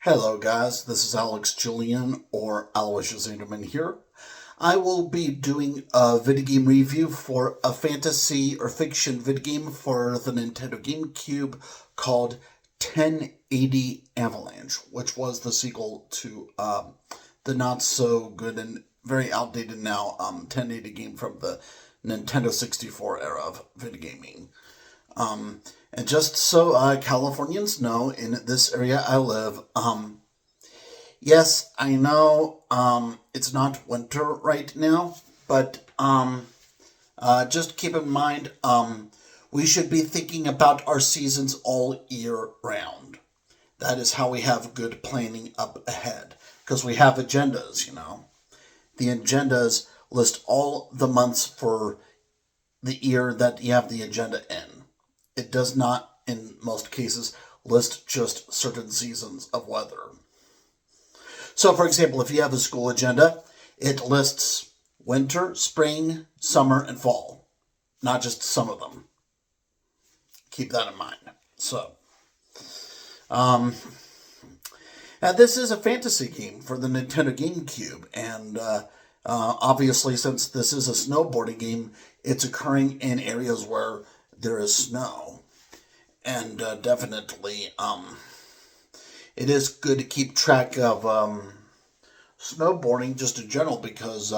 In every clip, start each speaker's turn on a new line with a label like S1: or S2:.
S1: Hello guys, this is Alex Julian or Aloysius Anderman here. I will be doing a video game review for a fantasy or fiction video game for the Nintendo GameCube called 1080 Avalanche, which was the sequel to the not so good and very outdated now 1080 game from the Nintendo 64 era of video gaming. And just so Californians know, in this area I live, yes, I know it's not winter right now, but just keep in mind we should be thinking about our seasons all year round. That is how we have good planning up ahead, because we have agendas, The agendas list all the months for the year that you have the agenda in. It does not, in most cases, list just certain seasons of weather. So, for example, if you have a school agenda, it lists winter, spring, summer, and fall. Not just some of them. Keep that in mind. So, now this is a fantasy game for the Nintendo GameCube, and obviously, since this is a snowboarding game, it's occurring in areas where there is snow. And definitely, it is good to keep track of snowboarding just in general, because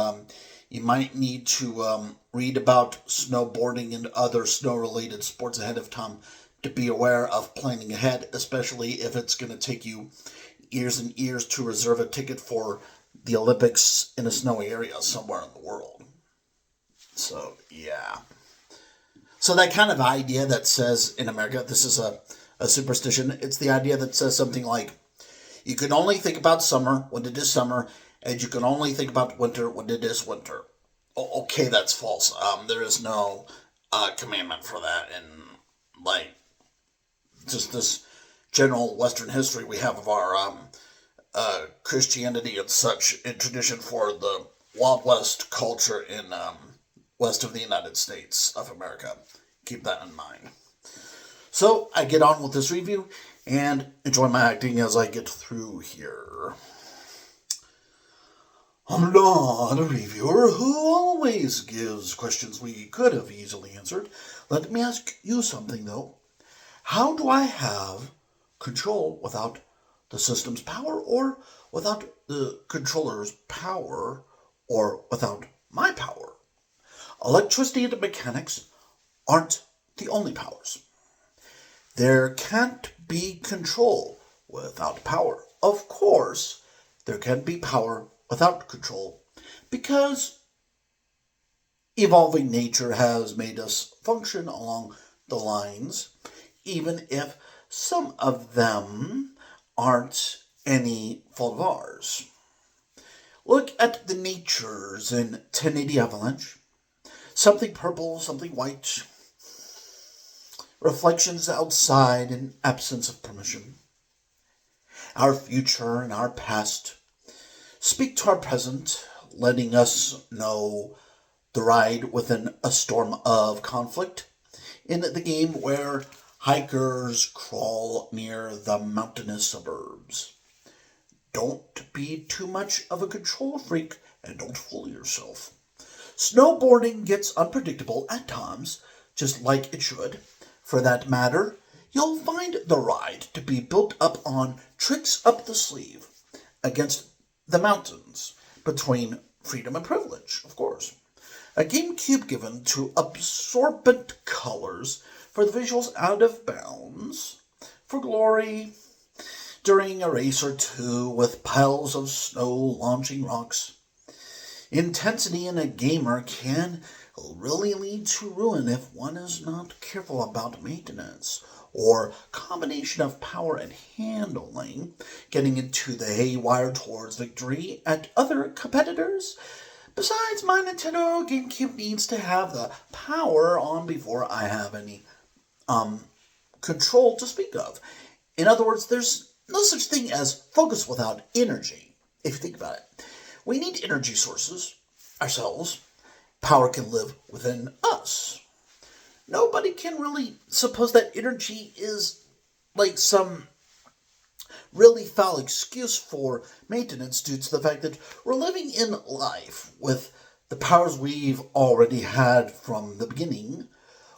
S1: you might need to read about snowboarding and other snow-related sports ahead of time to be aware of planning ahead, especially if it's going to take you years and years to reserve a ticket for the Olympics in a snowy area somewhere in the world. So, yeah. So that kind of idea that says, in America, this is a superstition, it's the idea that says something like, you can only think about summer when it is summer, and you can only think about winter when it is winter. Okay, that's false. There is no commandment for that, and just this general Western history we have of our Christianity and such in tradition for the Wild West culture in west of the United States of America. Keep that in mind. So, I get on with this review and enjoy my acting as I get through here. I'm not a reviewer who always gives questions we could have easily answered. Let me ask you something, though. How do I have control without the system's power, or without the controller's power, or without my power? Electricity and mechanics aren't the only powers. There can't be control without power. Of course, there can be power without control, because evolving nature has made us function along the lines, even if some of them aren't any fault of ours. Look at the natures in 1080 Avalanche. Something purple, something white. Reflections outside in absence of permission. Our future and our past speak to our present, letting us know the ride within a storm of conflict in the game where hikers crawl near the mountainous suburbs. Don't be too much of a control freak, and don't fool yourself. Snowboarding gets unpredictable at times, just like it should. For that matter, you'll find the ride to be built up on tricks up the sleeve against the mountains, between freedom and privilege, of course. A GameCube given to absorbent colors for the visuals out of bounds, for glory, during a race or two with piles of snow launching rocks. Intensity in a gamer can really lead to ruin if one is not careful about maintenance, or combination of power and handling, getting into the haywire towards victory at other competitors. Besides, my Nintendo GameCube needs to have the power on before I have any control to speak of. In other words, there's no such thing as focus without energy, if you think about it. We need energy sources ourselves. Power can live within us. Nobody can really suppose that energy is like some really foul excuse for maintenance due to the fact that we're living in life with the powers we've already had from the beginning.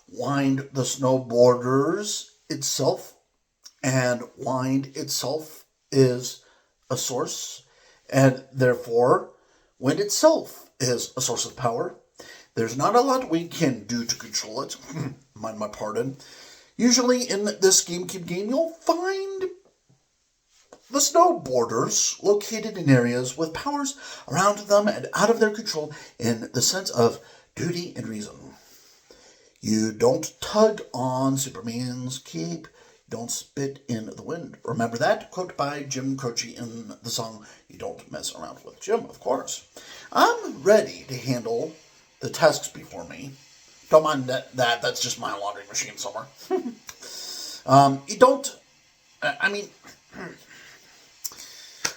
S1: Wind the snowboarders itself, and wind itself is a source, and therefore wind itself is a source of power. There's not a lot we can do to control it. Mind my pardon. Usually in this GameCube game, you'll find the snowboarders located in areas with powers around them and out of their control in the sense of duty and reason. You don't tug on Superman's cape. Don't spit in the wind. Remember that? Quote by Jim Croce in the song You Don't Mess Around with Jim, of course. I'm ready to handle the tasks before me. Don't mind that. That's just my laundry machine somewhere.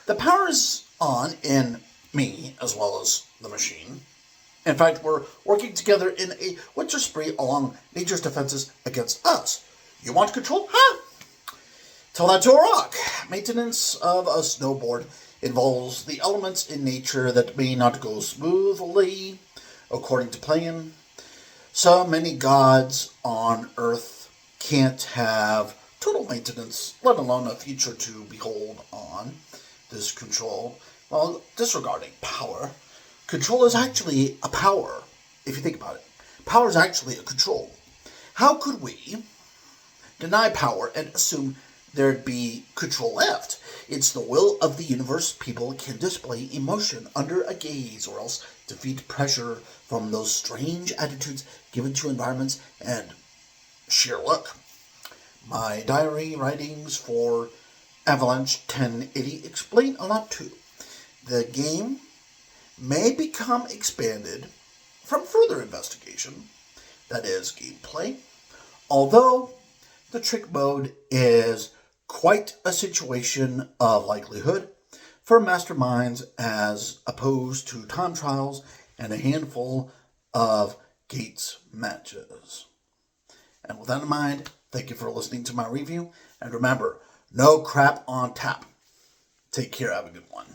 S1: The power is on in me as well as the machine. In fact, we're working together in a winter spree along nature's defenses against us. You want control? Huh? Tell that to a rock. Maintenance of a snowboard involves the elements in nature that may not go smoothly according to plan. So many gods on Earth can't have total maintenance, let alone a future to behold on this control. Well, disregarding power, control is actually a power, if you think about it. Power is actually a control. How could we deny power and assume there'd be control left? It's the will of the universe. People can display emotion under a gaze or else defeat pressure from those strange attitudes given to environments and sheer luck. My diary writings for Avalanche 1080 explain a lot too. The game may become expanded from further investigation, that is, gameplay, although the trick mode is quite a situation of likelihood for masterminds as opposed to time trials and a handful of gates matches. And with that in mind, thank you for listening to my review, and remember, no crap on tap. Take care, have a good one.